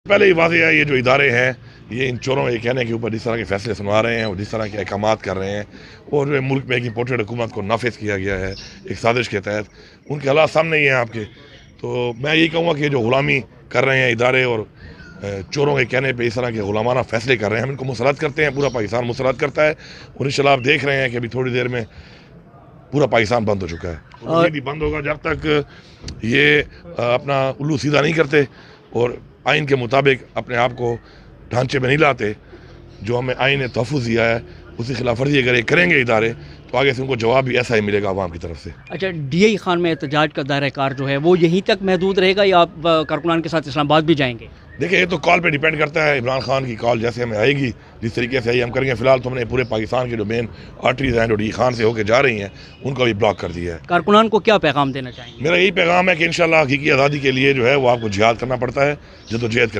पहले ही वाज़ेह है, ये जो इदारे हैं ये इन चोरों के कहने के ऊपर जिस तरह के फैसले सुनवा रहे हैं और जिस तरह के अहकाम कर रहे हैं और मुल्क में एक इम्पोर्टेड हुकूमत को नाफिज किया गया है एक साजिश के तहत, उनके हालात सामने ही हैं आपके। तो मैं यही कहूँगा कि जो ग़ुलामी कर रहे हैं इदारे और चोरों के कहने पे इस तरह के ग़ुलामाना फैसले कर रहे हैं, हम इनको मुसरत करते हैं, पूरा पाकिस्तान मुसरत करता है। और इंशाल्लाह आप देख रहे हैं कि अभी थोड़ी देर में पूरा पाकिस्तान बंद हो चुका है और ये बंद होगा जब तक ये अपना उल्लू सीधा नहीं करते और आइन के मुताबिक अपने आप को ढांचे में नहीं लाते। जो हमें आइन ने तहफ़्फ़ुज़ दिया है उसकी खिलाफ वर्जी अगर ये करेंगे इदारे तो आगे से उनको जवाब भी ऐसा ही मिलेगा आवाम की तरफ से। अच्छा, DI खान में एहतजाज का दायरा कार जो है वो यहीं तक महदूद रहेगा या आप कारकुनान के साथ इस्लामाबाद भी जाएंगे? देखिए, ये तो कॉल पे डिपेंड करता है, इमरान खान की कॉल जैसे हमें आएगी जिस तरीके से आई हम करेंगे। फिलहाल तो हमने पूरे पाकिस्तान के जो मेन आर्टरीज हैं जो DI खान से होकर जा रही हैं उनको भी ब्लॉक कर दिया है। कारकुनान को क्या पैगाम देना चाहेंगे? मेरा यही पैगाम है कि इंशाल्लाह हकीकी आज़ादी के लिए जो है वो आपको जिहाद करना पड़ता है, जद्दोजहद